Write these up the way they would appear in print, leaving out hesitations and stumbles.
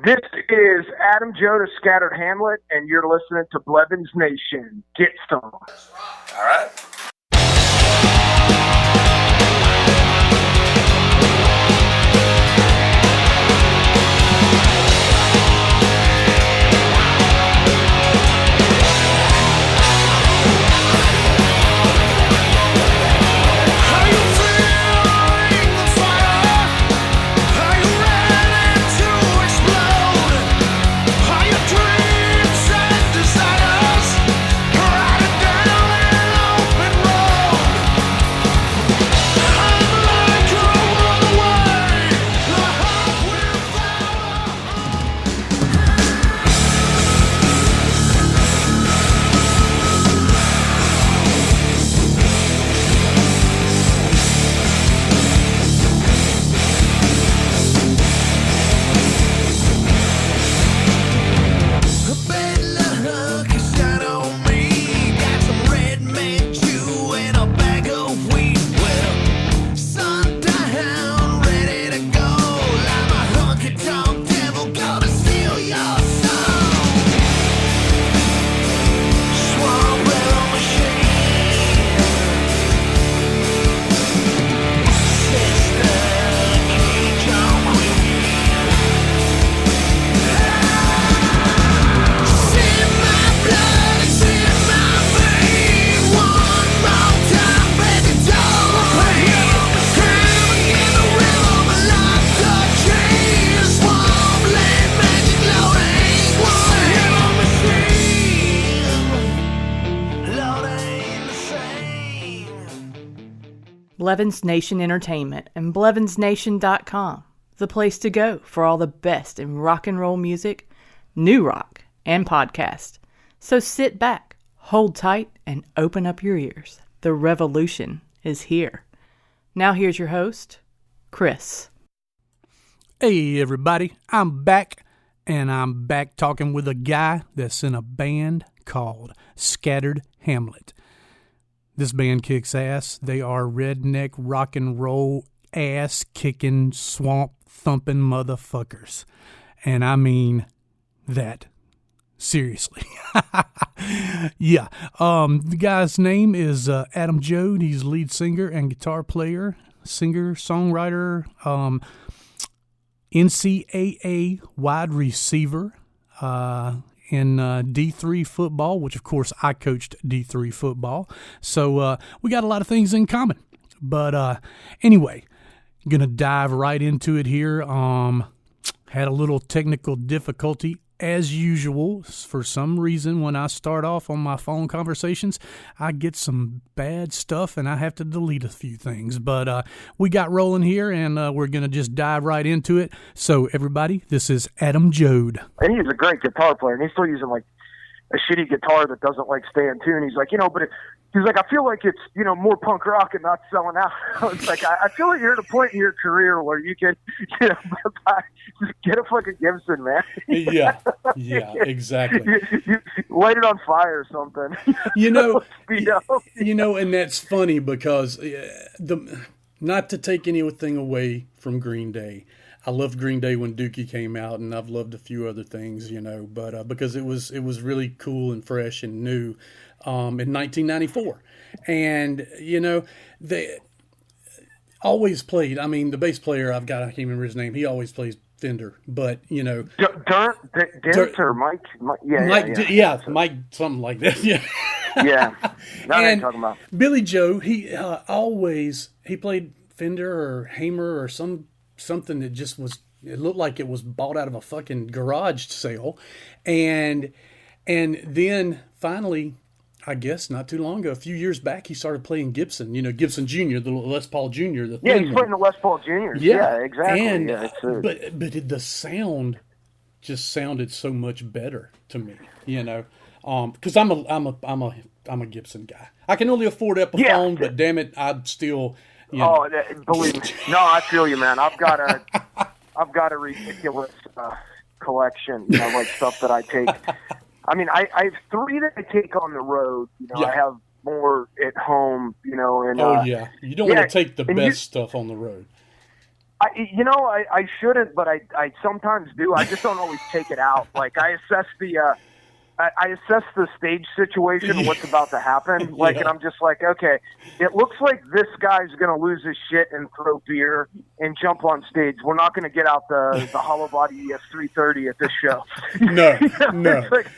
This is Adam Joad of Scattered Hamlet, and you're listening to Blevins Nation. Gitfiddle. All right. Blevins Nation Entertainment and BlevinsNation.com, the place to go for all the best in rock and roll music, new rock, and podcast. So sit back, hold tight, and open up your ears. The revolution is here. Now here's your host, Chris. Hey everybody, I'm back, and I'm back talking with a guy that's in a band called Scattered Hamlet. This band kicks ass. They are redneck rock and roll ass-kicking, swamp-thumping motherfuckers. And I mean that. Seriously. Yeah. The guy's name is Adam Joad. He's lead singer and guitar player, singer, songwriter, NCAA wide receiver, in D3 football, which of course I coached D3 football. So we got a lot of things in common. But anyway, gonna dive right into it here. Had a little technical difficulty as usual. For some reason, when I start off on my phone conversations, I get some bad stuff and I have to delete a few things. But we got rolling here, and we're going to just dive right into it. So, everybody, this is Adam Joad. And he's a great guitar player, and he's still using, like, a shitty guitar that doesn't, like, stay in tune. He's like, but he's like, I feel like it's, more punk rock and not selling out. It's like, I feel like you're at a point in your career where you can, just get a fucking Gibson, man. Yeah, exactly. You light it on fire or something. And that's funny because not to take anything away from Green Day. I loved Green Day when Dookie came out, and I've loved a few other things, but because it was really cool and fresh and new in 1994. And, they always played, the bass player I can't remember his name, he always plays Fender, but, Dent or Mike? Mike, something like that, yeah. Yeah, that's what I'm talking about. Billy Joe, he played Fender or Hamer or something that just was, it looked like it was bought out of a fucking garage sale. And then finally, I guess not too long ago, a few years back, he started playing Gibson, Gibson Jr., the Les Paul Jr. He's playing the Les Paul Jr. Yeah, exactly. And, but the sound just sounded so much better to me, because I'm a Gibson guy. I can only afford Epiphone, but damn it, I'd still... believe me. No, I feel you, man. I've got a ridiculous collection, like stuff that I take. I have 3 that I take on the road. I have more at home, and you don't want to take the best stuff on the road. I shouldn't, but I sometimes do. I just don't always take it out. Like I assess the stage situation, what's about to happen. Like, and I'm just like, okay, it looks like this guy's going to lose his shit and throw beer and jump on stage. We're not going to get out the hollow body ES330 at this show. No. Like,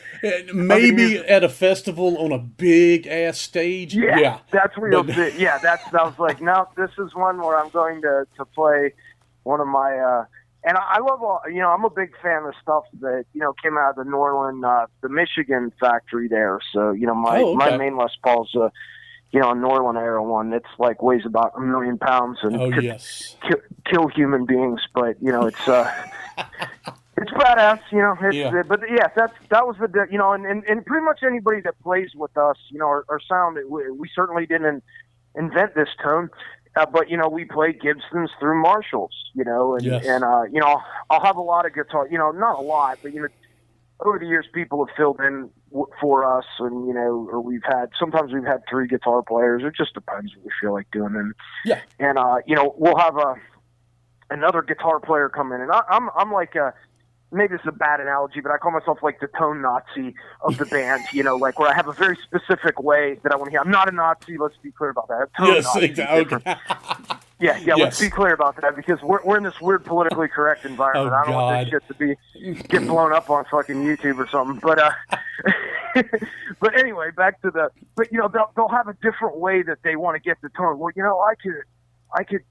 maybe at a festival on a big ass stage. Yeah. That's real shit. Yeah, I was like, no, this is one where I'm going to play one of my, and I love all, I'm a big fan of stuff that, came out of the Norland, the Michigan factory there. So, my main Les Paul's, a Norland era one. It's like weighs about 1 million pounds and kill human beings. But, it's, it's badass, but yeah, that was the, and pretty much anybody that plays with us, our sound, we certainly didn't invent this tone. But, we play Gibsons through Marshalls, and I'll have a lot of guitar, not a lot, but, over the years, people have filled in for us and, or sometimes we've had 3 guitar players. It just depends what we feel like doing. And, we'll have another guitar player come in, and I'm like maybe it's a bad analogy, but I call myself like the tone Nazi of the band, like where I have a very specific way that I want to hear. I'm not a Nazi, let's be clear about that. Okay. Let's be clear about that because we're in this weird politically correct environment. I don't want this shit to get blown up on fucking YouTube or something. But but anyway, back to they'll have a different way that they want to get the tone. Well, I could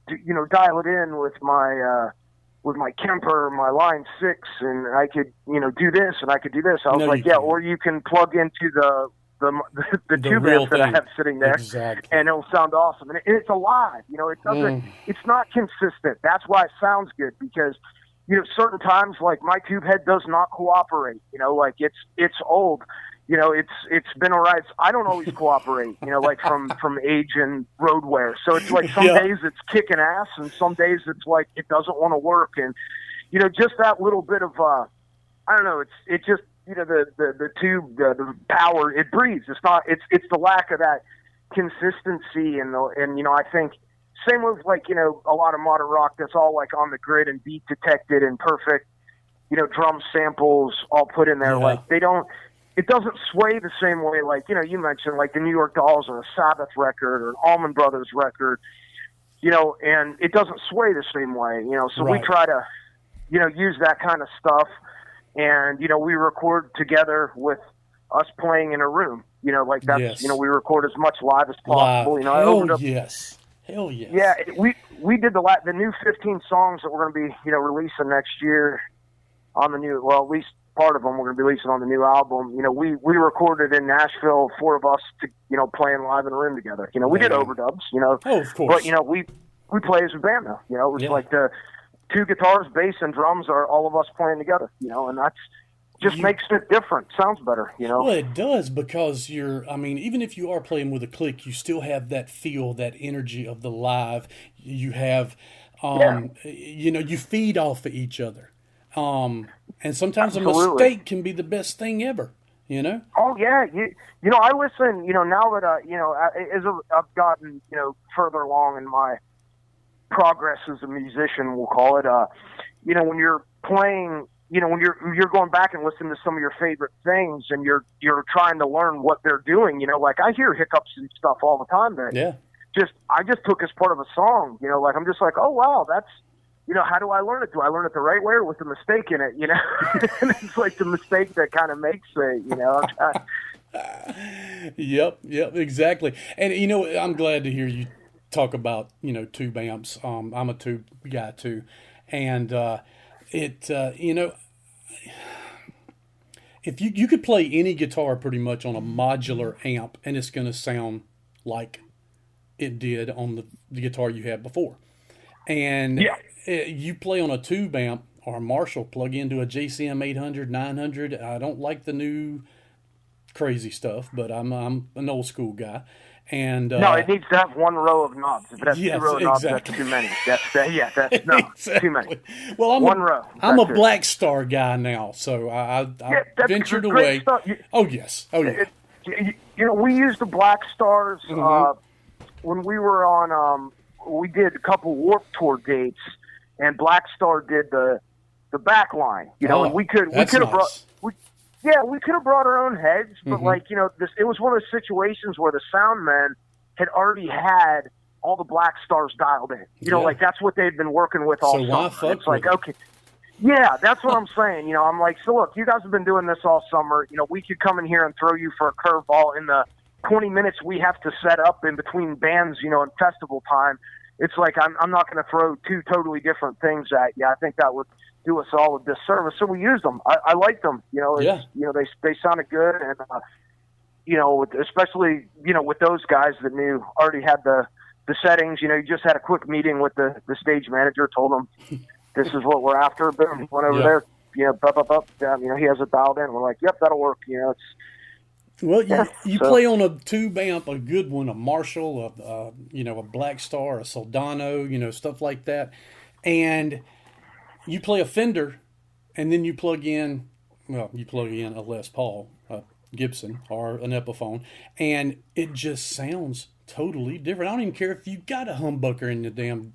dial it in with my Kemper, my Line 6, and I could, do this and I could do this. I was or you can plug into the tube amps that I have sitting there, and it'll sound awesome. And it's alive, it doesn't. It's not consistent. That's why it sounds good because, certain times like my tube head does not cooperate. Like it's old. It's been a ride. I don't always cooperate, like from age and road wear. So it's like some days it's kicking ass and some days it's like it doesn't want to work. And, just that little bit of, I don't know, it's just, the tube, the power, it breathes. It's the lack of that consistency and I think same with like, a lot of modern rock that's all like on the grid and beat detected and perfect, drum samples all put in there. Like it doesn't sway the same way, like, you mentioned, like the New York Dolls or a Sabbath record or an Allman Brothers record, and it doesn't sway the same way, so we try to, use that kind of stuff, and, we record together with us playing in a room, like that's, we record as much live as possible, Hell yes. Yeah, we did the new 15 songs that we're going to be, releasing next year on the new, well, at least part of them we're going to be releasing on the new album. We recorded in Nashville, 4 of us to, playing live in a room together. We did overdubs, Oh, of course. But, we play as a band now, it was like the 2 guitars, bass, and drums are all of us playing together, and that's just makes it different. Sounds better, Well, it does because even if you are playing with a click, you still have that feel, that energy of the live. You have, you feed off of each other. And sometimes Absolutely. A mistake can be the best thing ever, Oh yeah. I listen, now that, as I've gotten, further along in my progress as a musician, we'll call it, when you're playing, when you're going back and listening to some of your favorite things and you're trying to learn what they're doing, like I hear hiccups and stuff all the time that I just took as part of a song, like I'm just like, oh wow, that's, how do I learn it? Do I learn it the right way or with a mistake in it, and it's like the mistake that kind of makes it, Yep, exactly. And, I'm glad to hear you talk about, tube amps. I'm a tube guy too. And if you could play any guitar pretty much on a modular amp and it's going to sound like it did on the guitar you had before. And you play on a tube amp or a Marshall, plug into a JCM 800, 900. I don't like the new crazy stuff, but I'm an old school guy. And no, it needs to have 1 row of knobs. If it has 2 row of knobs, that's too many. That's exactly. too many. Well, I'm 1 row. I'm a Black Star guy now, so I ventured away. Oh yes. We used the Black Stars when we were on. We did a couple Warped Tour dates, and Black Star did the back line. And we could have brought we could have brought our own heads, but it was one of those situations where the sound men had already had all the Black Stars dialed in. Like that's what they'd been working with all summer. Why fuck it's like, okay. Yeah, that's what I'm saying. I'm like, so look, you guys have been doing this all summer. We could come in here and throw you for a curveball in the 20 minutes we have to set up in between bands, in festival time. It's like I'm not going to throw two totally different things at you. I think that would do us all a disservice. So we used them. I liked them. They sounded good, and especially with those guys that already had the settings. You just had a quick meeting with the stage manager, told them this is what we're after. Boom, went over there. He has it dialed in. We're like, yep, that'll work. You play on a tube amp, a good one, a Marshall, a Black Star, a Soldano, stuff like that, and you play a Fender, and then you plug in a Les Paul, a Gibson, or an Epiphone, and it just sounds totally different. I don't even care if you got a humbucker in the damn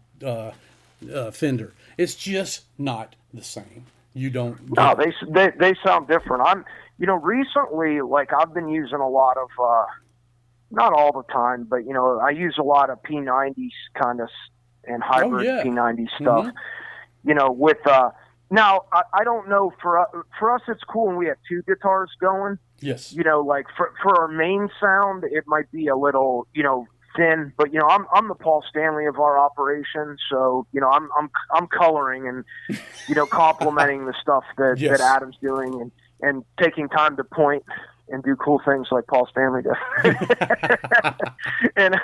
Fender. It's just not the same. You don't. No, they sound different. Recently, like I've been using a lot of, not all the time, but I use a lot of P90s kind of and hybrid P90 stuff. With now I don't know, for us it's cool when we have two guitars going. Yes. Like for our main sound it might be a little thin, but I'm the Paul Stanley of our operation, so I'm coloring and complimenting the stuff that Adam's doing and taking time to point and do cool things like Paul Stanley does. And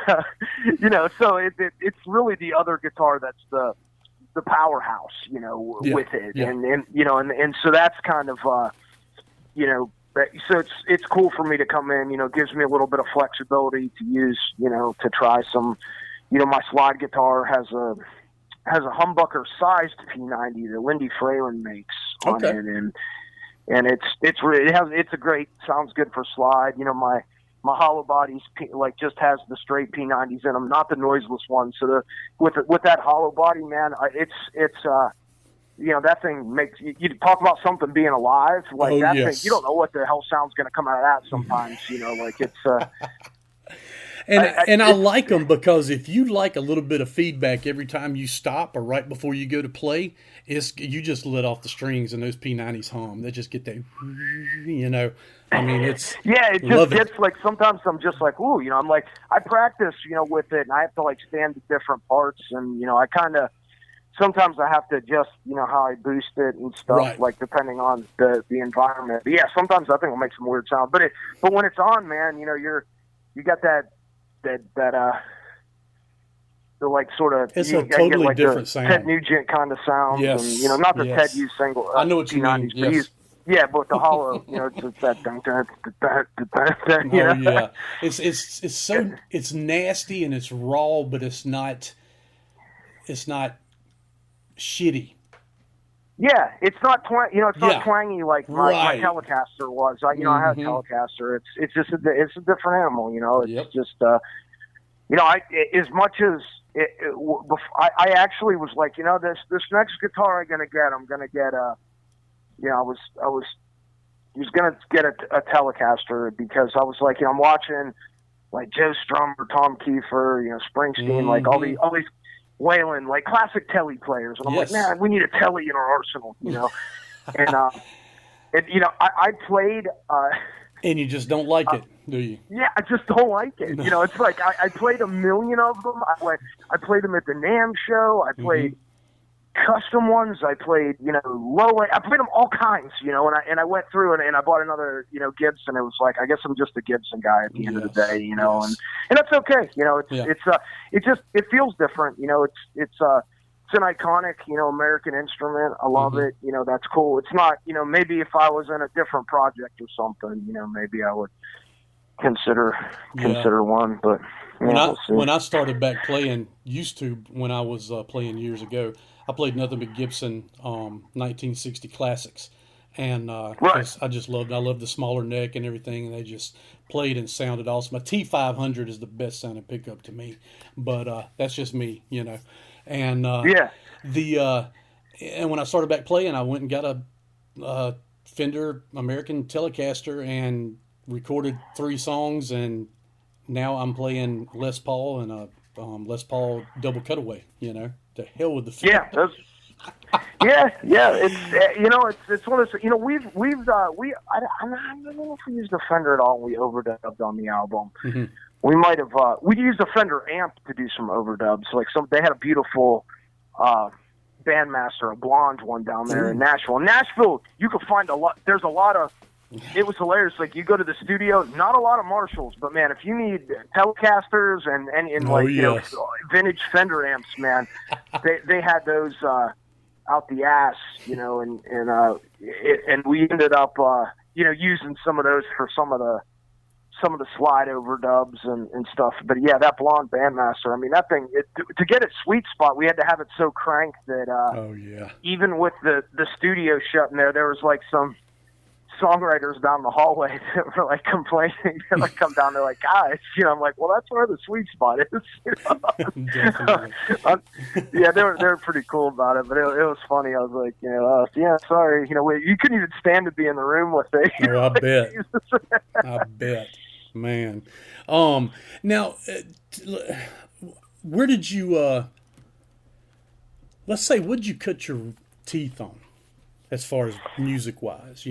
so it's really the other guitar that's the powerhouse, with it. Yeah. And so that's kind of so it's cool for me to come in, gives me a little bit of flexibility to use, to try some, my slide guitar has a humbucker sized P90 that Lindy Fralin makes on it. And it's a great, sounds good for slide. My hollow bodies just has the straight P90s in them, not the noiseless ones. So with that hollow body, man, it's that thing makes you talk about something being alive. Like that thing, you don't know what the hell sound's going to come out of that sometimes. Like it's. And I like them because if you like a little bit of feedback every time you stop or right before you go to play, you just let off the strings and those P90s hum. They just get that, it's it just gets like sometimes I'm just like, ooh, I'm like I practice, with it, and I have to like stand at different parts, and I kind of sometimes I have to adjust, how I boost it and stuff, right, like depending on the environment. But yeah, sometimes I think it'll make some weird sound, but when it's on, man, you got that the like sort of it's a totally different sound. Ted Nugent kind of sound. Yes. And, not the Ted used single. I know what you mean. Yes. But the hollow, it's that dun, dun, dun, dun, dun, yeah. It's so it's nasty and it's raw, but it's not shitty. Yeah, it's not not twangy like my Telecaster was. I had a Telecaster. It's just it's a different animal. It's just as much as I actually was like, this next guitar I'm gonna get I was gonna get a Telecaster because I was like, I'm watching like Joe Strummer, Tom Kiefer, Springsteen, like all these Waylon, like classic telly players, and I'm like, man, we need a telly in our arsenal, and I played. And you just don't like it, do you? Yeah, I just don't like it. It's like I played a million of them. I played them at the NAMM show. I played custom ones. I played, low. I played them all kinds, and I went through and I bought another, Gibson. It was like, I guess I'm just a Gibson guy at the end of the day, and that's okay. It feels different. It's an iconic, American instrument. I love it. That's cool. It's not, maybe if I was in a different project or something, maybe I would consider one, but when I started back playing, when I was playing years ago, I played nothing but Gibson 1960 classics, and I just loved the smaller neck and everything, and they just played and sounded awesome. My T500 is the best sounding pickup to me, but that's just me, and And when I started back playing, I went and got a Fender American Telecaster and recorded 3 songs, and now I'm playing Les Paul and a Les Paul double cutaway. To hell with the Fender. Yeah, it's one of those. I don't know if we used a Fender at all. We overdubbed on the album. Mm-hmm. We might have. We used a Fender amp to do some overdubs. They had a beautiful Bandmaster, a blonde one down there in Nashville. In Nashville, you could find a lot. There's a lot of. It was hilarious. Like, you go to the studio, not a lot of Marshalls, but man, if you need Telecasters and vintage Fender amps, man, they had those out the ass, and we ended up using some of those for some of the slide overdubs and stuff. But yeah, that blonde Bandmaster, I mean, that thing, to get its sweet spot, we had to have it so cranked that even with the studio shut in there was like some songwriters down the hallway that were like complaining. They like come down, they're like, guys, I'm like, well, that's where the sweet spot is. Yeah, they were pretty cool about it, but it was funny. I was like, sorry, you couldn't even stand to be in the room with it. Oh, I bet. I bet, man. Now, where did you? Let's say, what did you cut your teeth on, as far as music wise?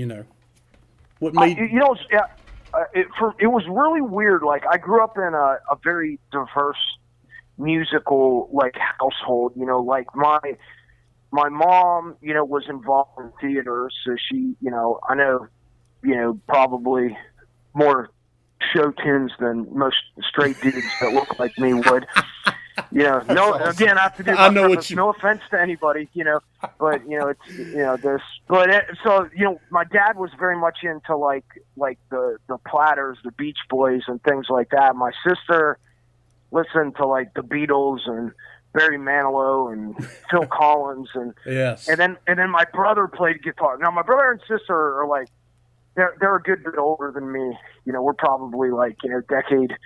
What made it was really weird. Like, I grew up in a very diverse musical household. Like my mom, was involved in theater, so she, I know, probably more show tunes than most straight dudes that look like me would. Again, I have to do. I know what you. No offense to anybody, but it's so my dad was very much into like the Platters, the Beach Boys, and things like that. My sister listened to like the Beatles and Barry Manilow and Phil Collins, and yes, and then my brother played guitar. Now my brother and sister are like they're a good bit older than me. We're probably like decade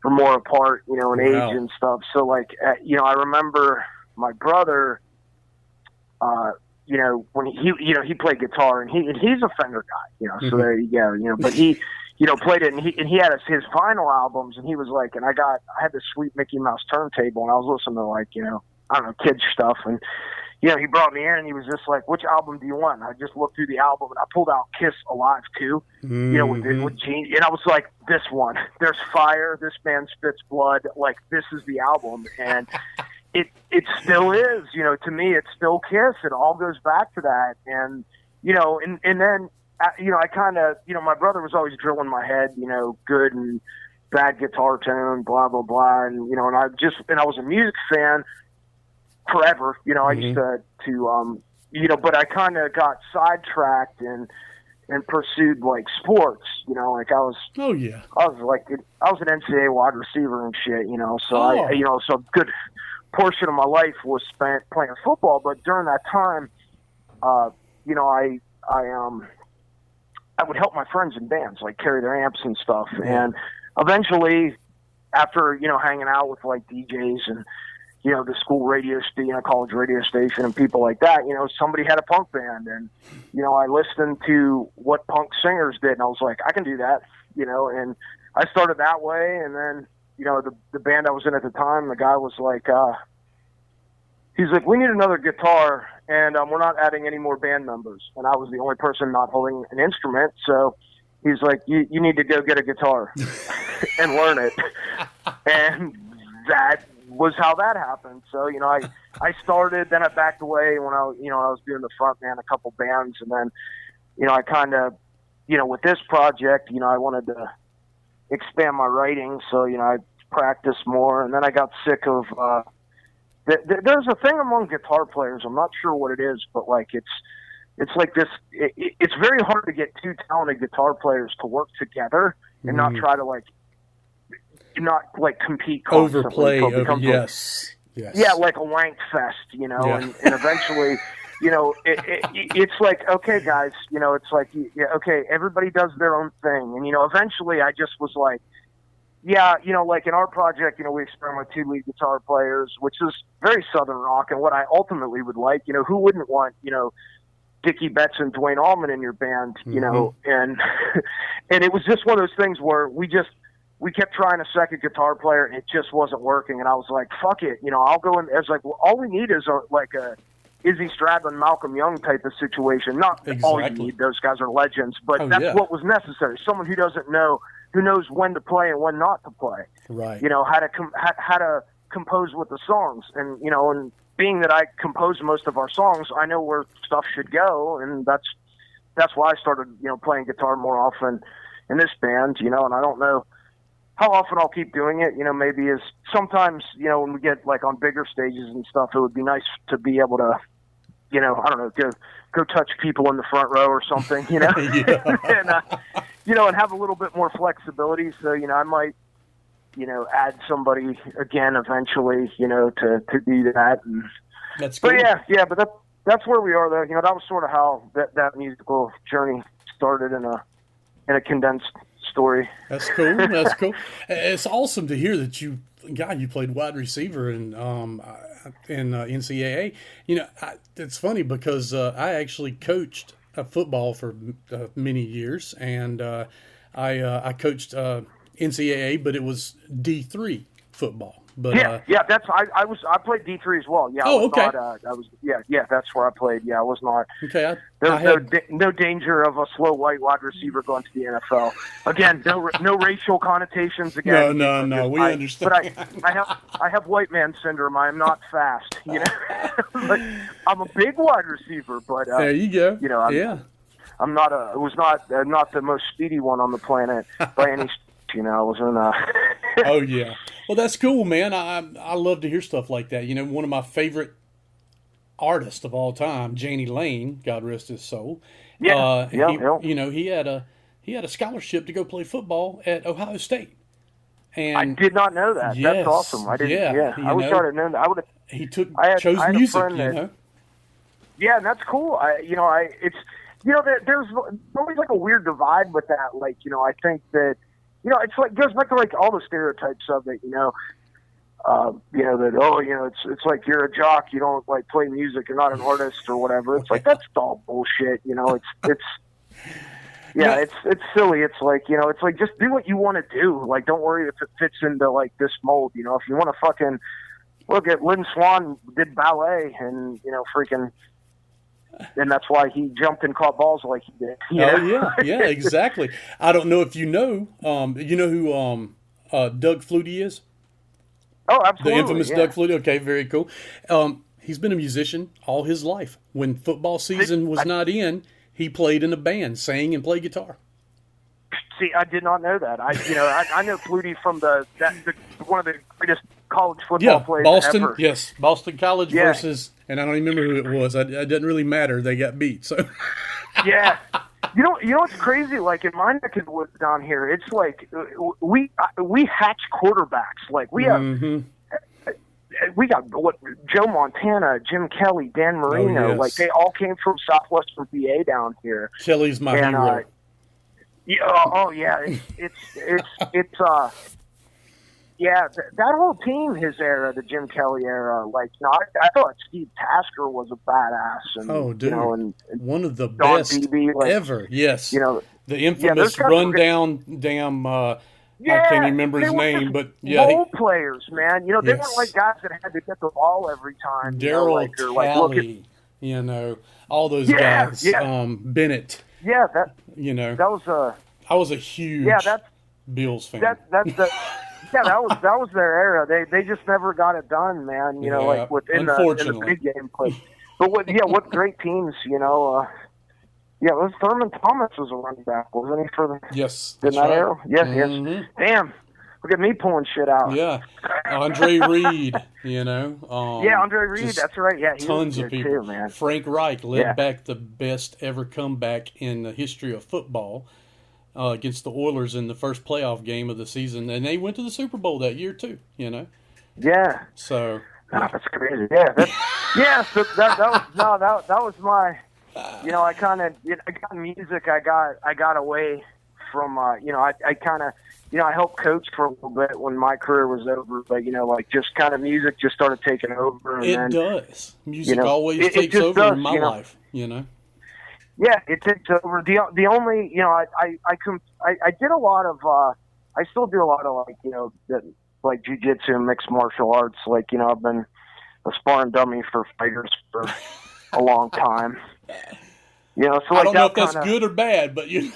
or more apart, in age and stuff. So I remember my brother, when he played guitar, and he's a Fender guy, so there you go, but he, played it, and he had his vinyl albums, and he was like, and I had this sweet Mickey Mouse turntable, and I was listening to I don't know, kids stuff, and he brought me in, and he was just like, which album do you want? And I just looked through the album, and I pulled out Kiss Alive 2, with Gene, and I was like, this one, there's fire, this band spits blood, like, this is the album, and it still is, to me, it's still Kiss, it all goes back to that, and, and then, I kind of, my brother was always drilling my head, good and bad guitar tone, blah, blah, blah, and, and I was a music fan forever, I used to, but I kind of got sidetracked and pursued like sports, I was, I was an NCAA wide receiver and shit, so so a good portion of my life was spent playing football, but during that time, I would help my friends in bands, like carry their amps and stuff, and eventually, after, hanging out with like DJs and the school radio station, college radio station, and people like that, somebody had a punk band, and, I listened to what punk singers did, and I was like, I can do that, and I started that way, and then, the band I was in at the time, the guy was like, he's like, we need another guitar, and we're not adding any more band members, and I was the only person not holding an instrument, so he's like, you need to go get a guitar and learn it, and that was how that happened. So, I started, then I backed away when I was doing the front man, a couple bands. And then, I kind of, with this project, I wanted to expand my writing. So, I practiced more, and then I got sick of, there's a thing among guitar players. I'm not sure what it is, but like, it's like this, it's very hard to get two talented guitar players to work together and not try to not like compete constantly. Overplay. Yes. Yeah, like a wank fest, and eventually, it's like, okay, guys, it's like, okay, everybody does their own thing. And, eventually I just was like, yeah, like in our project, we experiment with 2 lead guitar players, which is very Southern rock, and what I ultimately would like, who wouldn't want, Dickie Betts and Dwayne Allman in your band, and and it was just one of those things where we kept trying a second guitar player, and it just wasn't working, and I was like, fuck it, I'll go in. It's like, well, all we need is a Izzy Stradlin, Malcolm Young type of situation. Not exactly. All you need; those guys are legends, but that's what was necessary. Someone who knows when to play and when not to play. Right. How to compose with the songs, and and being that I compose most of our songs, I know where stuff should go, and that's why I started playing guitar more often in this band. And I don't know how often I'll keep doing it. Maybe is sometimes when we get like on bigger stages and stuff, it would be nice to be able to I don't know, go touch people in the front row or something, Yeah. and have a little bit more flexibility. So, I might, add somebody again eventually, to do that. And, that's cool. But yeah, but that's where we are though. That was sort of how that musical journey started in a condensed story. That's cool. That's cool. It's awesome to hear that you played wide receiver in NCAA. It's funny because I actually coached football for many years, and I coached NCAA, but it was D3 football. But I played D3 as well. Yeah. Okay. That's where I played. Yeah, I was not. Okay. There's no danger of a slow white wide receiver going to the NFL. Again, no racial connotations. Again, no. We understand. But I have white man syndrome. I am not fast. Like, I'm a big wide receiver, but there you go. I'm not not the most speedy one on the planet by any. I was in. Oh yeah. Well, that's cool, man. I love to hear stuff like that. One of my favorite artists of all time, Janie Lane, God rest his soul. Yeah. He had a scholarship to go play football at Ohio State. And I did not know that. Yes, that's awesome. I didn't. Yeah. I wish I'd have known that. I would have. He chose music. Yeah, and that's cool. It's there's always like a weird divide with that. Like I think that. It's like goes back to like all the stereotypes of it. It's like you're a jock, you don't like play music, you're not an artist or whatever. It's like that's all bullshit. It's silly. It's like just do what you want to do. Like don't worry if it fits into like this mold. If you want to fucking look at Lynn Swan did ballet and freaking. And that's why he jumped and caught balls like he did. Yeah, exactly. I don't know if you know who Doug Flutie is? Oh, absolutely. The infamous Doug Flutie. Okay, very cool. He's been a musician all his life. When football season was not in, he played in a band, sang and played guitar. See, I did not know that. I know Flutie from one of the greatest college football players Boston, ever. Yes, Boston College versus, and I don't even remember who it was. It didn't really matter. They got beat. So. Yeah. You know what's crazy? Like in my neck of the woods down here, it's like we hatch quarterbacks. Like we have. Mm-hmm. We got Joe Montana, Jim Kelly, Dan Marino. Yes. Like they all came from Southwestern PA down here. Kelly's my hero. That whole team, his era, the Jim Kelly era, I thought Steve Tasker was a badass. And, one of the Don best Beebe, ever. Yes, the infamous those rundown. I can't even remember his name, but role players, man. They weren't like guys that had to get the ball every time. Daryl Talley, all those guys. Yeah. Bennett. Yeah, that I was a huge Bills fan. That was their era. They just never got it done, man. Like within the big game. But what great teams, it was Thurman Thomas was a running back, wasn't he? Yes, in that era? Yes, mm-hmm. yes. Damn, look at me pulling shit out. Yeah, Andre Reed, Andre Reed, that's right. Yeah, he tons of people. Too, man. Frank Reich led back the best ever comeback in the history of football against the Oilers in the first playoff game of the season, and they went to the Super Bowl that year too. Yeah. So. That's crazy. Yeah. So that was my. I got music. I got away from, I kind of, I helped coach for a little bit when my career was over, but, like just kind of music just started taking over. And it does. Music always takes over in my life, Yeah, it takes over. The only, I did a lot of, I still do a lot of like jiu-jitsu and mixed martial arts. Like, I've been a sparring dummy for fighters for a long time. So like I don't know if that's good or bad, but Yeah,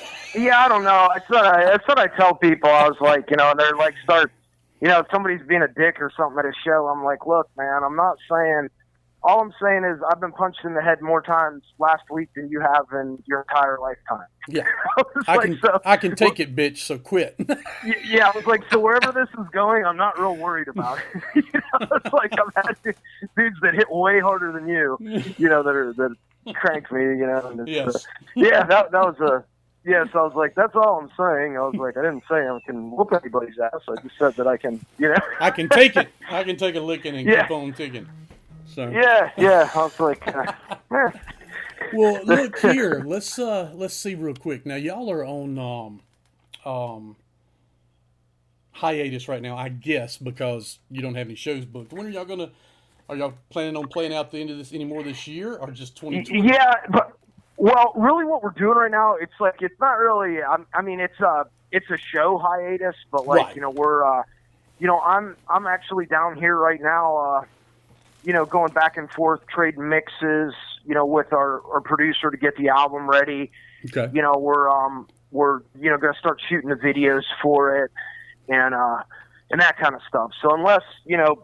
I don't know. That's what I tell people. I was like, they're like, if somebody's being a dick or something at a show, I'm like, look, man, all I'm saying is I've been punched in the head more times last week than you have in your entire lifetime. Yeah. I can take it, bitch, so quit. Yeah, I was like, so wherever this is going, I'm not real worried about it. It's like I've had dudes that hit way harder than you, that crank me, And yes. That was so I was like, that's all I'm saying. I was like, I didn't say I can whoop anybody's ass. I just said that I can, I can take it. I can take a licking and keep on ticking. So. Yeah. I was like, Well, look here. Let's see real quick. Now, y'all are on hiatus right now, I guess, because you don't have any shows booked. When are y'all planning on playing out the end of this anymore this year, or just 2020? Yeah, but really, what we're doing right now, it's like it's not really. It's a show hiatus, but like right. We're I'm actually down here right now. Going back and forth, trading mixes, with our producer to get the album ready. Okay. We're going to start shooting the videos for it and that kind of stuff. So unless we're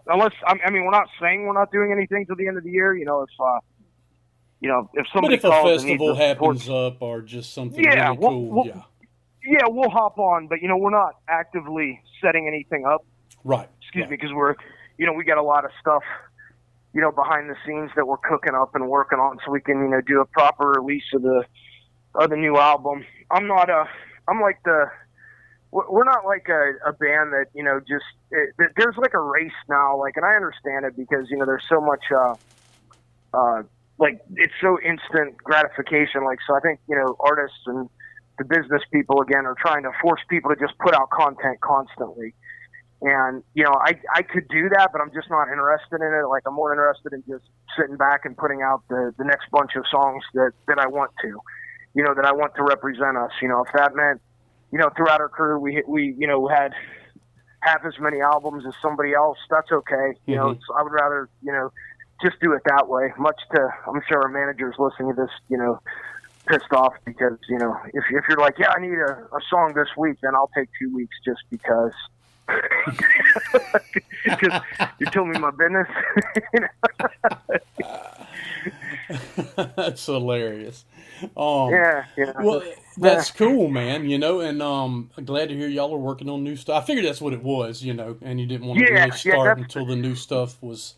not saying we're not doing anything till the end of the year, if somebody but if a calls festival happens up or just something really cool, we'll hop on, but we're not actively setting anything up. Right. Excuse me, because we're, we got a lot of stuff, behind the scenes that we're cooking up and working on, so we can, do a proper release of the new album. We're not like a band that, there's like a race now, like, and I understand it because, there's so much, like, it's so instant gratification. Like, so I think, artists and the business people, again, are trying to force people to just put out content constantly. And, I could do that, but I'm just not interested in it. Like, I'm more interested in just sitting back and putting out the next bunch of songs that I want to, that I want to represent us. If that meant, throughout our career, we had half as many albums as somebody else, that's okay. Mm-hmm. I would rather, just do it that way. Much to, I'm sure our managers listening to this, pissed off because, if you're like, yeah, I need a song this week, then I'll take 2 weeks just because. Because you're telling me my business. That's hilarious. Yeah. Well, that's cool, man. And I'm glad to hear y'all are working on new stuff. I figured that's what it was, and you didn't want to really start until the new stuff was,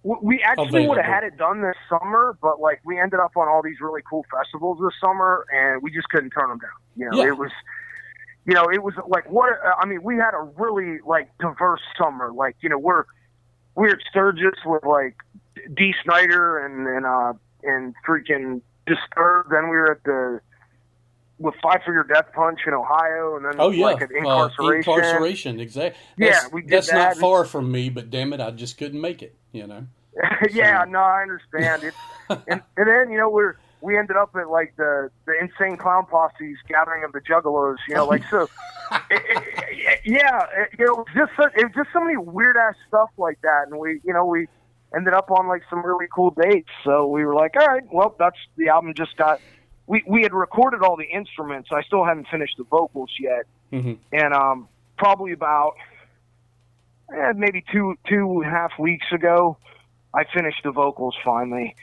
We actually would have had it done this summer, but like we ended up on all these really cool festivals this summer, and we just couldn't turn them down. It was. It was like we had a really like diverse summer. Like, we're at Sturgis with like D. Snyder and freaking Disturbed. Then we were with Five Finger Death Punch in Ohio, and then like at Incarceration. Incarceration, exactly. We did that's that. Not far from me, but damn it, I just couldn't make it. Yeah, no, I understand it. and then we ended up at like the Insane Clown Posse's Gathering of the Juggalos, like so. It was just so many weird ass stuff like that, and we ended up on like some really cool dates. So we were like, all right, well, that's the album just got. We had recorded all the instruments. I still hadn't finished the vocals yet, mm-hmm. and probably about maybe 2.5 weeks ago, I finished the vocals finally.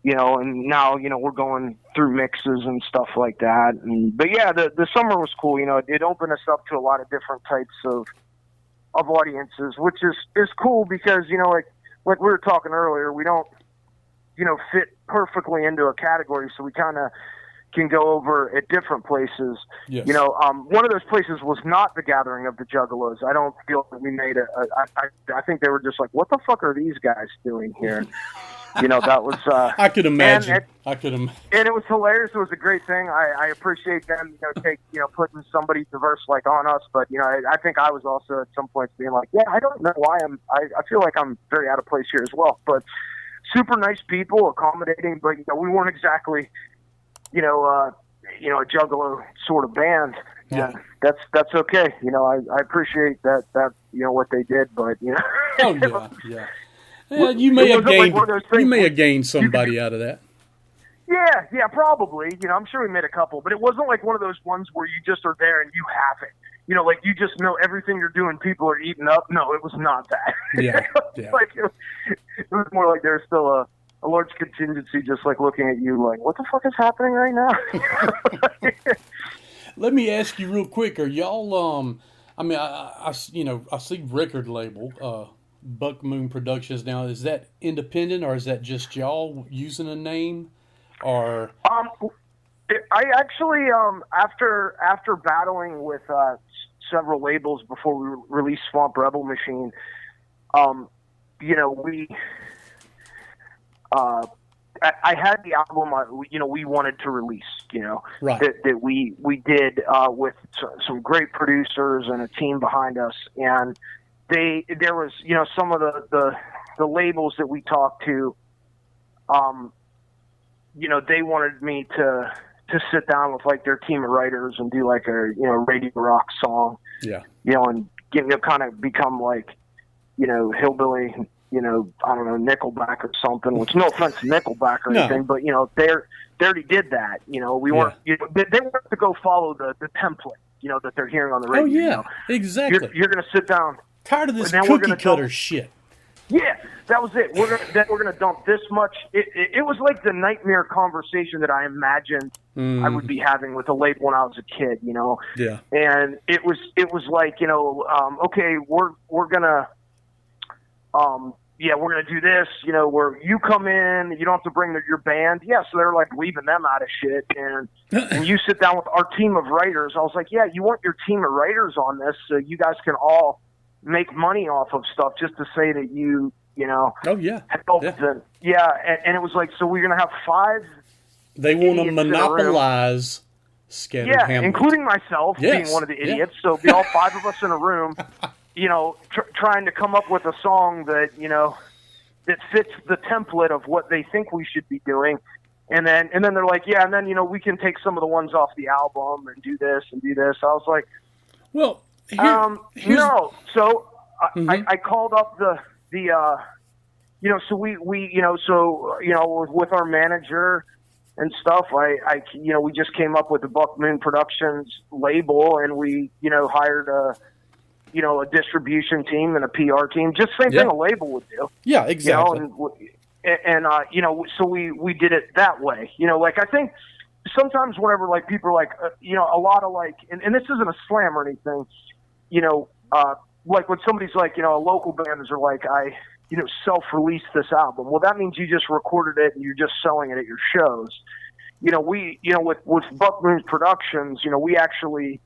And now, we're going through mixes and stuff like that. But yeah, the summer was cool. It opened us up to a lot of different types of audiences, which is cool because, like we were talking earlier, we don't, fit perfectly into a category. So we kind of can go over at different places. Yes. One of those places was not the Gathering of the Juggalos. I don't feel that we made I think they were just like, what the fuck are these guys doing here? That was. I could imagine. And it was hilarious. It was a great thing. I appreciate them, putting somebody diverse like on us. But I think I was also at some points being like, yeah, I don't know why I feel like I'm very out of place here as well. But super nice people, accommodating. But we weren't exactly, a juggalo sort of band. Yeah, that's okay. I appreciate that what they did. But Oh yeah. Yeah, you may have gained somebody out of that. Yeah, probably. I'm sure we made a couple, but it wasn't like one of those ones where you just are there and you have it. Like you just know everything you're doing, people are eating up. No, it was not that. Yeah. It was more like there's still a large contingency just like looking at you like, what the fuck is happening right now? Let me ask you real quick. Are y'all, I see record label, Buck Moon Productions now. Is that independent or is that just y'all using a name? Or I actually after battling with several labels before we released Swamp Rebel Machine, we I had the album we wanted to release, right. that we did with some great producers and a team behind us, and there was some of the labels that we talked to, they wanted me to sit down with like their team of writers and do like a radio rock song, and kind of become like hillbilly, I don't know, Nickelback or something. Which no offense to Nickelback or anything, but they already did that. We weren't. They wanted to go follow the template, that they're hearing on the radio. Oh yeah, exactly. You're going to sit down. Tired of this cookie cutter shit. Yeah, that was it. We're gonna dump this much. It was like the nightmare conversation that I imagined I would be having with a label when I was a kid. Yeah. And it was like okay, we're gonna do this. Where you come in, you don't have to bring your band. Yeah, so they're like leaving them out of shit, and you sit down with our team of writers. I was like, yeah, you want your team of writers on this so you guys can all make money off of stuff just to say that helped. And it was like, so we're gonna have 5. They want to monopolize Scattered Hamlet, including myself being one of the idiots. So be all 5 of us in a room, trying to come up with a song that that fits the template of what they think we should be doing. And then they're like, yeah, and then we can take some of the ones off the album and do this and do this. I was like, well. No. So I called up with our manager and stuff. We just came up with the Buck Moon Productions label, and we hired a distribution team and a PR team. Just same thing a label would do. Yeah, exactly. So we did it that way. I think sometimes whenever like people are like a lot of like, and this isn't a slam or anything. Like when somebody's like, a local bands are like, I self-released this album. Well, that means you just recorded it and you're just selling it at your shows. With Buck Moon Productions, we actually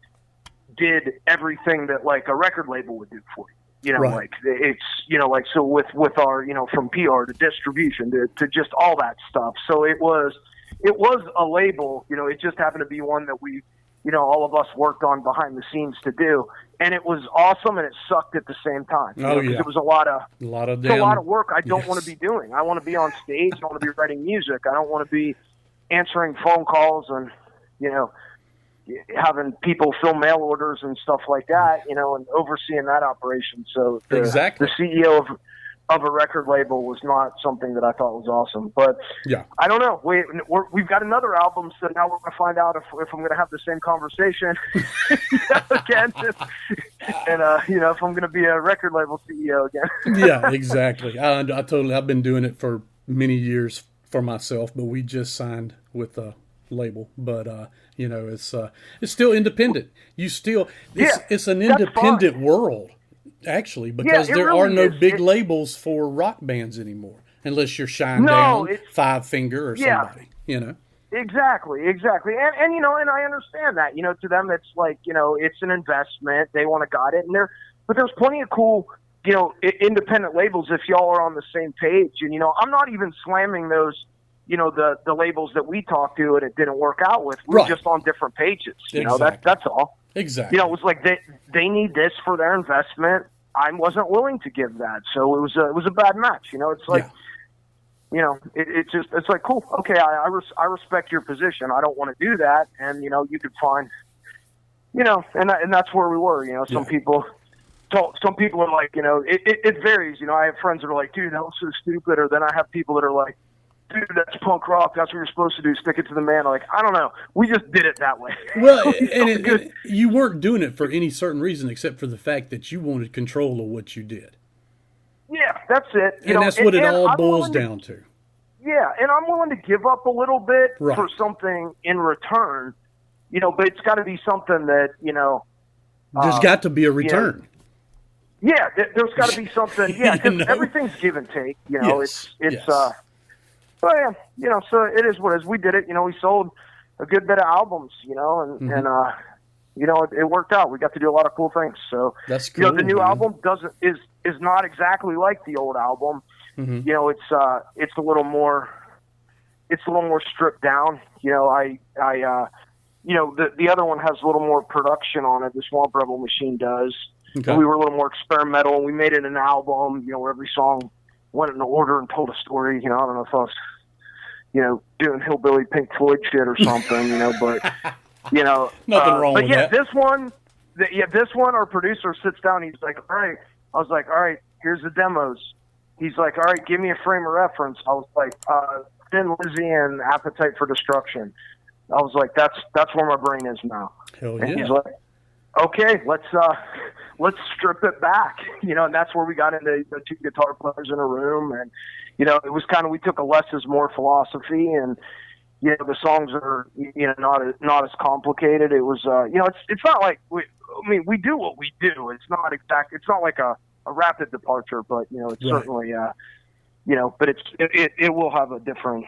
did everything that like a record label would do for you. Right. Like it's, so with our, from PR to distribution to just all that stuff. So it was a label, it just happened to be one that we, all of us worked on behind the scenes to do, and it was awesome and it sucked at the same time. Because it was a lot of work I don't want to be doing. I want to be on stage. I want to be writing music. I don't want to be answering phone calls and having people fill mail orders and stuff like that. And overseeing that operation. So the CEO of a record label was not something that I thought was awesome. But I don't know. We've got another album, so now we're going to find out if I'm going to have the same conversation again, and if I'm going to be a record label CEO again. Yeah, exactly. I've been doing it for many years for myself, but we just signed with a label. But it's still independent. It's an independent world. Actually, because there are no big labels for rock bands anymore, unless you're Shinedown, Five Finger, or somebody. Exactly, and I understand that. To them, it's like it's an investment. They want to got it, but there's plenty of cool independent labels, if y'all are on the same page, and I'm not even slamming those, the labels that we talked to and it didn't work out with. We're just on different pages. That's all. Exactly. It was like they need this for their investment. I wasn't willing to give that, so it was a bad match. It's like, it's like, cool, okay, I respect your position. I don't want to do that, and you could find, and that's where we were. Some people. Some people are like, it varies. I have friends that are like, dude, that was so stupid. Or then I have people that are like, dude, that's punk rock. That's what you're supposed to do. Stick it to the man. I'm like, I don't know. We just did it that way. Well, and you weren't doing it for any certain reason except for the fact that you wanted control of what you did. Yeah, that's it. And that's what it all boils down to. Yeah, and I'm willing to give up a little bit for something in return, but it's got to be something that, there's got to be a return. Yeah, there's got to be something. Yeah, because everything's give and take. Yes, but yeah, so it is what it is. We did it. We sold a good bit of albums. And it worked out. We got to do a lot of cool things. So that's cool. The new album is not exactly like the old album. Mm-hmm. It's a little more stripped down. The other one has a little more production on it. The Swamp Rebel Machine does. Okay. We were a little more experimental, and we made it an album, where every song went in order and told a story. I don't know if I was, doing hillbilly Pink Floyd shit or something, but, Nothing wrong with that. This one, our producer sits down, he's like, all right. I was like, all right, here's the demos. He's like, all right, give me a frame of reference. I was like, Thin Lizzy and Appetite for Destruction. I was like, that's where my brain is now. Hell yeah. And he's like, okay, let's strip it back, and that's where we got into the two guitar players in a room, and it was kind of, we took a less is more philosophy, and the songs are not as complicated. It was it's not like we do what we do. It's not like a rapid departure, but it's certainly but it will have a different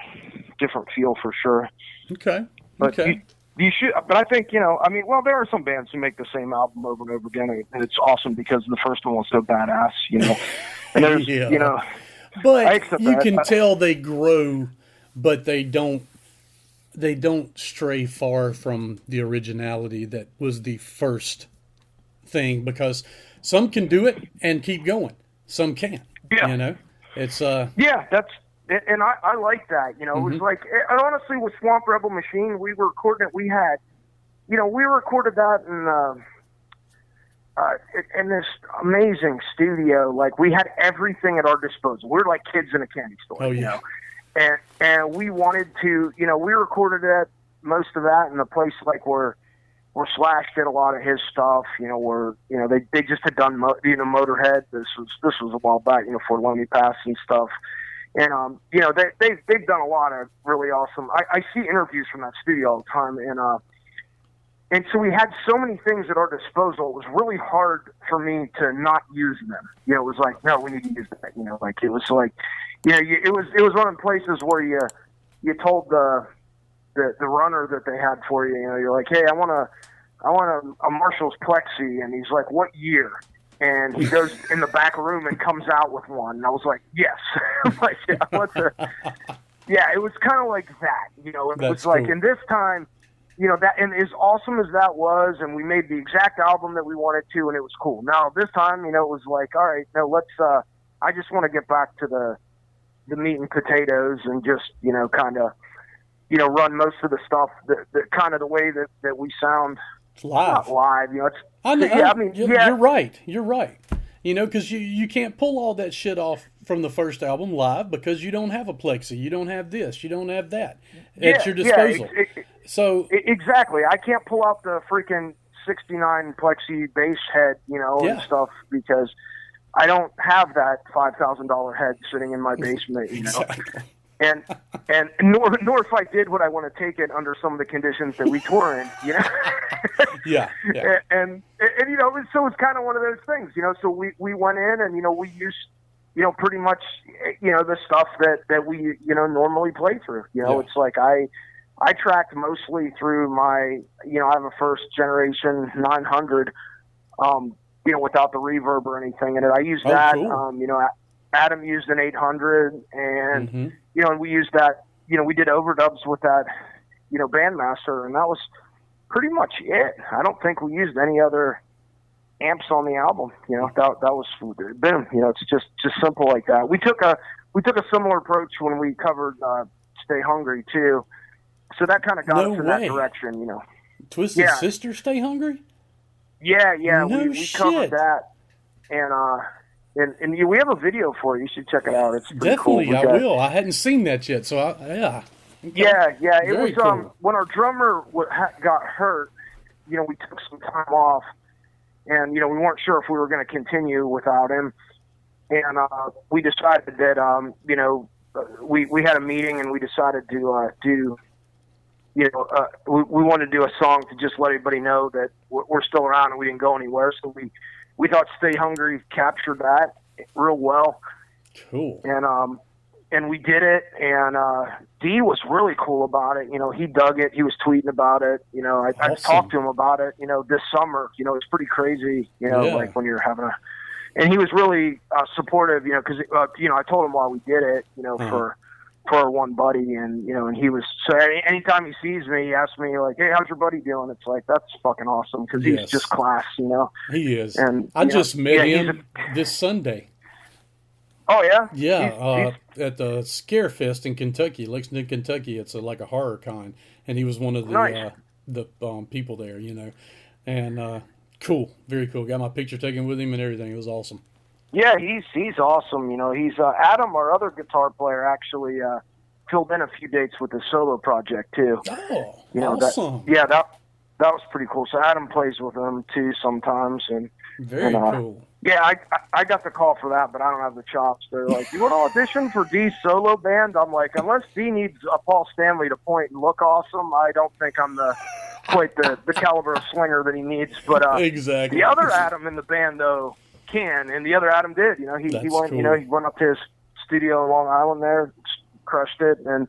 feel for sure. Okay. But you should, but I think, there are some bands who make the same album over and over again, and it's awesome because the first one was so badass, and there's, but you can tell they grow, but they don't stray far from the originality that was the first thing, because some can do it and keep going. Some can't, it's, and I like that, It was like, and honestly, with Swamp Rebel Machine, we were recording it. We had, we recorded that in this amazing studio. Like, we had everything at our disposal. We were like kids in a candy store, and we wanted to, we recorded most of that in a place like where Slash did a lot of his stuff, where, they just had done, Motorhead. This was a while back, for Lonely Pass and stuff. And, they've done a lot of really awesome, I see interviews from that studio all the time. And so we had so many things at our disposal. It was really hard for me to not use them. It was like, no, we need to use that. It was like, it was one of the places where you told the runner that they had for you, you're like, hey, I want a Marshall's Plexi. And he's like, what year? And he goes in the back room and comes out with one. And I was like, yes. I'm like, yeah, it was kind of like that, It was like, cool. And this time, that, and as awesome as that was, and we made the exact album that we wanted to, and it was cool. Now, this time, it was like, all right, now let's, I just want to get back to the meat and potatoes and just, kind of, run most of the stuff that kind of the way that we sound live. Not live, You're right. You're right. Because you can't pull all that shit off from the first album live because you don't have a Plexi, you don't have this, you don't have that at your disposal. So exactly, I can't pull out the freaking '69 Plexi bass head, and stuff because I don't have that $5,000 head sitting in my basement, Exactly. And nor if I did would I want to take it under some of the conditions that we tour in, Yeah. And so it's kind of one of those things, so we went in and, we used, pretty much, the stuff that we, normally play through, It's like I tracked mostly through my, I have a first generation 900, without the reverb or anything in it. I used Oh, that. cool. Adam used an 800, and and we used that. We did overdubs with that, Bandmaster, and that was pretty much it. I don't think we used any other amps on the album. That was boom. It's just simple like that. We took a similar approach when we covered Stay Hungry too. So that kind of got us in that direction. Twisted Sister, Stay Hungry. Yeah. No we covered that, and we have a video for it. You should check it out. It's pretty Definitely, cool. I will. I hadn't seen that yet, so yeah. Okay. Yeah. It Very was cool. when our drummer got hurt. We took some time off, and we weren't sure if we were going to continue without him. And we decided that we had a meeting, and we decided to do. We wanted to do a song to just let everybody know that we're still around and we didn't go anywhere. So we thought Stay Hungry captured that real well. Cool. And we did it, and D was really cool about it. He dug it. He was tweeting about it. I Awesome. talked to him about it, this summer. It's pretty crazy, like when you're having and he was really supportive, because, I told him why we did it, for our one buddy, and he was, so anytime he sees me, he asks me like, hey, how's your buddy doing? It's like, that's fucking awesome, because he's just class. He is. And I just met him this Sunday. Oh yeah, yeah, at the Scare Fest in Kentucky, Lexington, Kentucky. It's like a horror con, and he was one of the people there, and cool, very cool. Got my picture taken with him and everything. It was awesome. Yeah, he's awesome. He's Adam, our other guitar player, actually filled in a few dates with the solo project too. Oh, awesome! That was pretty cool. So Adam plays with him too sometimes, and very cool. Yeah, I got the call for that, but I don't have the chops. They're like, you want to audition for D's solo band? I'm like, unless D needs a Paul Stanley to point and look awesome, I don't think I'm quite the caliber of slinger that he needs. But exactly. The other Adam in the band though can, and the other Adam did. He went. Cool. He went up to his studio in Long Island there, crushed it, and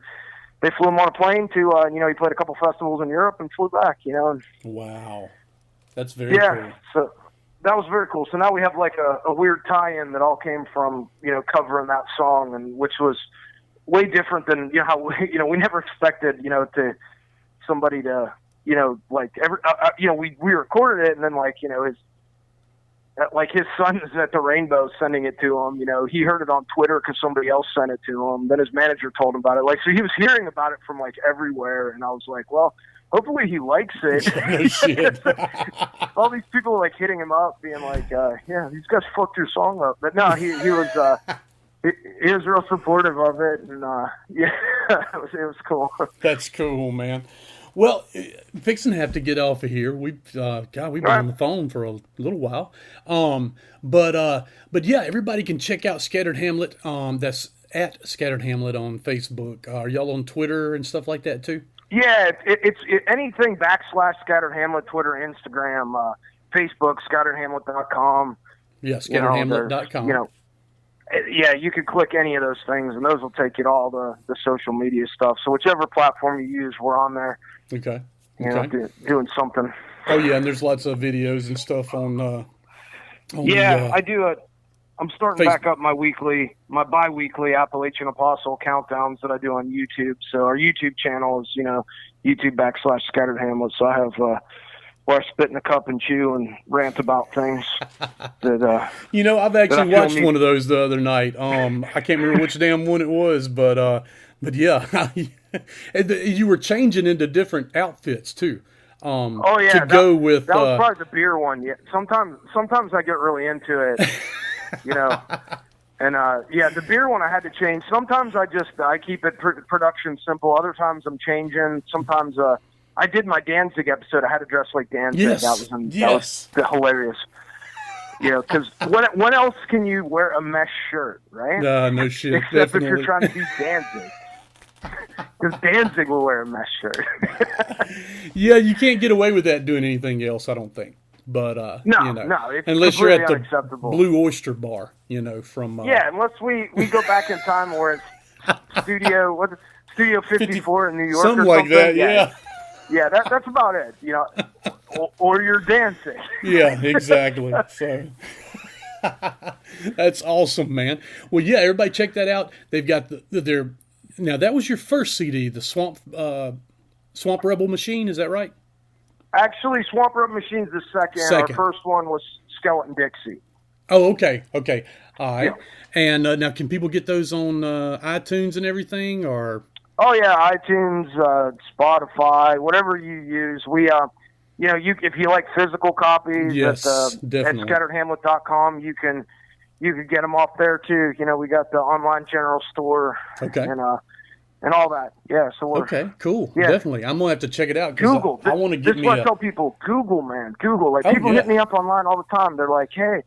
they flew him on a plane to. He played a couple festivals in Europe and flew back. And wow, that's very cool. So. That was very cool. So now we have like a weird tie-in that all came from, covering that song, and which was way different than, how we never expected, to somebody to, like we recorded it, and then his son is at the Rainbow sending it to him. He heard it on Twitter because somebody else sent it to him. Then his manager told him about it. So he was hearing about it from everywhere. And I was like, well, hopefully he likes it. No shit. All these people were hitting him up, being like, yeah, these guys fucked your song up. But no, he was, he was real supportive of it. And yeah, it was cool. That's cool, man. Well, fixing to have to get off of here. We've been on the phone for a little while. But yeah, everybody can check out Scattered Hamlet. That's at Scattered Hamlet on Facebook. Are y'all on Twitter and stuff like that too? Yeah, it's anything / Scattered Hamlet, Twitter, Instagram, Facebook, ScatteredHamlet.com. Yeah, ScatteredHamlet.com. Yeah, you could click any of those things, and those will take you to all the social media stuff. So whichever platform you use, we're on there. Okay. Doing something. Oh yeah, and there's lots of videos and stuff on. I do I'm starting back up my bi-weekly Appalachian Apostle countdowns that I do on YouTube. So our YouTube channel is YouTube / Scattered Hamlet. So I have where I spit in a cup and chew and rant about things. That I've actually watched one of those the other night. I can't remember which damn one it was, but yeah, you were changing into different outfits too. To go with that was probably the beer one. Yeah, sometimes I get really into it, and the beer one I had to change. Sometimes I keep it production simple. Other times I'm changing. Sometimes I did my Danzig episode. I had to dress like Danzig. Yes. That was hilarious. Because when else can you wear a mesh shirt, right? No shit. Except definitely. if you're trying to be Danzig. Because Danzig will wear a mesh shirt. Yeah, you can't get away with that doing anything else, I don't think. But no, it's unless you're at the unacceptable. Blue Oyster Bar, from unless we go back in time where it's Studio 54 in New York, something or like that. Yeah. Yeah, that's about it. or you're dancing. Yeah, exactly. So that's awesome, man. Well, yeah, everybody check that out. They've got their now. That was your first CD, the Swamp Rebel Machine. Is that right? Actually, Swamp Rebel Machine's the second. Our first one was Skeleton Dixie. Oh, okay. All right. Yeah. And now, can people get those on iTunes and everything, or? Oh yeah, iTunes, Spotify, whatever you use. We, if you like physical copies, yes, at scatteredhamlet.com, you can get them off there too. We got the online general store. Okay. And all that. Yeah. So we're okay. Cool. Yeah. Definitely. I'm gonna have to check it out. Google. I want to get this is what I tell people. Google, man. Google. Like people hit me up online all the time. They're like, "Hey,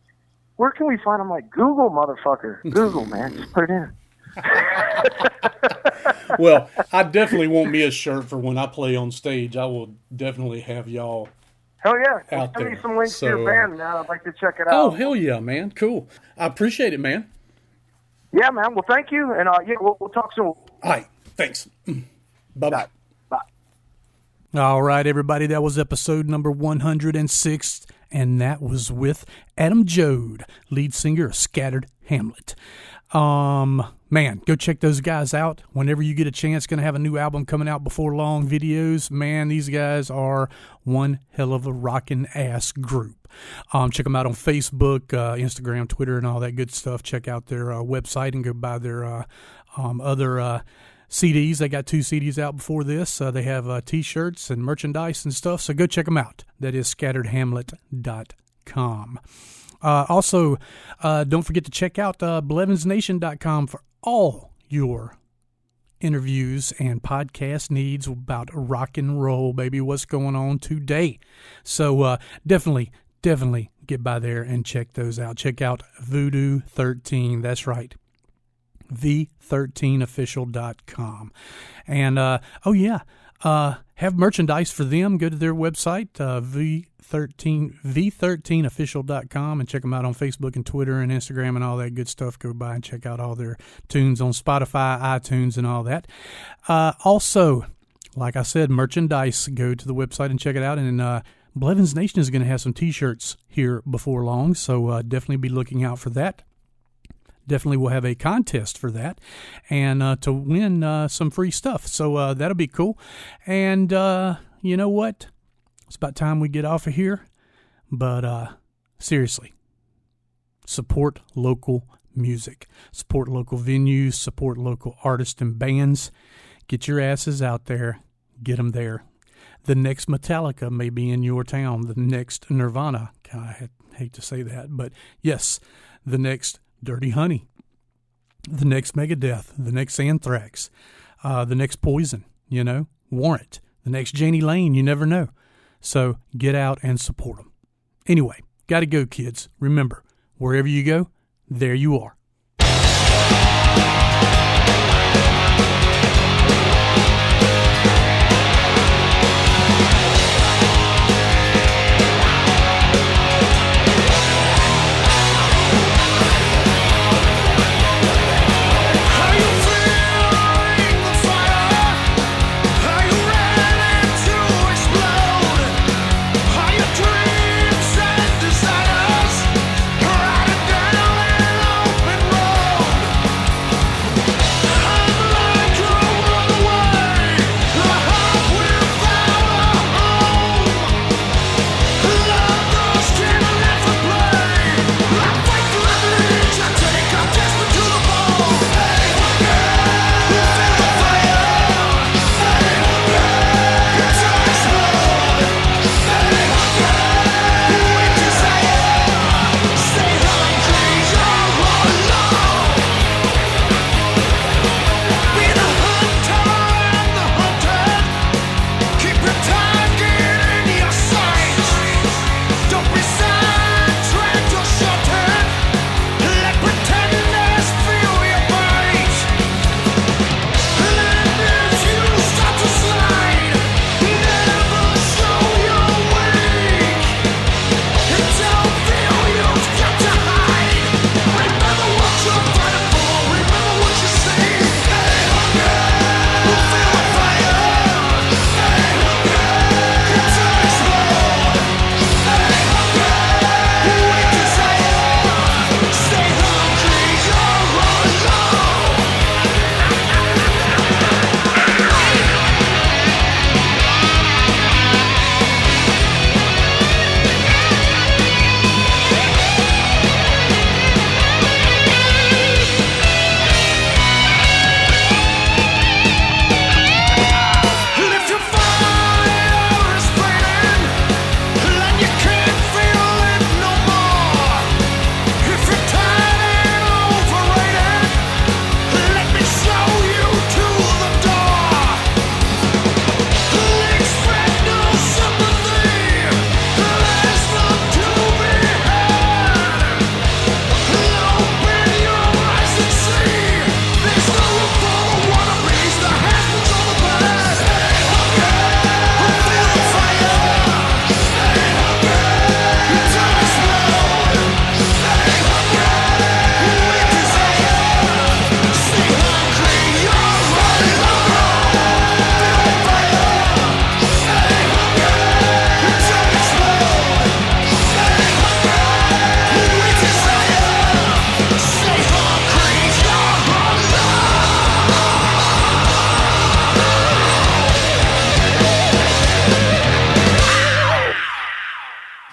where can we find?" I'm like, "Google, motherfucker. Google, man. Just put it in." Well, I definitely want me a shirt for when I play on stage. I will definitely have y'all. Hell yeah. Out Send there. me some links to your band now. I'd like to check it out. Oh, hell yeah, man. Cool. I appreciate it, man. Yeah, man. Well, thank you. And we'll talk soon. All right. Thanks. Bye-bye. Bye. All right, everybody. That was episode number 106, and that was with Adam Joad, lead singer of Scattered Hamlet. Man, go check those guys out whenever you get a chance. Going to have a new album coming out before long. Videos, man, these guys are one hell of a rockin' ass group. Check them out on Facebook, Instagram, Twitter, and all that good stuff. Check out their website and go buy their other CDs. They got 2 CDs out before this. They have T-shirts and merchandise and stuff. So go check them out. That is scatteredhamlet.com. Also, don't forget to check out blevinsnation.com for all your interviews and podcast needs about rock and roll, baby, what's going on today. So definitely get by there and check those out. Check out Voodoo 13. That's right. V13official.com. And, have merchandise for them. Go to their website, V13official.com, and check them out on Facebook and Twitter and Instagram and all that good stuff. Go by and check out all their tunes on Spotify, iTunes, and all that. Also, like I said, merchandise. Go to the website and check it out. And Blevins Nation is going to have some T-shirts here before long, so definitely be looking out for that. Definitely will have a contest for that and to win some free stuff. So that'll be cool. And you know what? It's about time we get off of here. But seriously, support local music. Support local venues. Support local artists and bands. Get your asses out there. Get them there. The next Metallica may be in your town. The next Nirvana. I hate to say that. But yes, the next Dirty Honey, the next Megadeth, the next Anthrax, the next Poison, Warrant, the next Janie Lane, you never know. So get out and support them. Anyway, gotta go, kids. Remember, wherever you go, there you are. Dreams and desires, write it down and open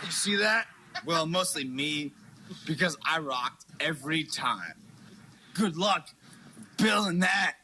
You see that? Well, mostly me, because I rocked every time. Good luck, Bill and that.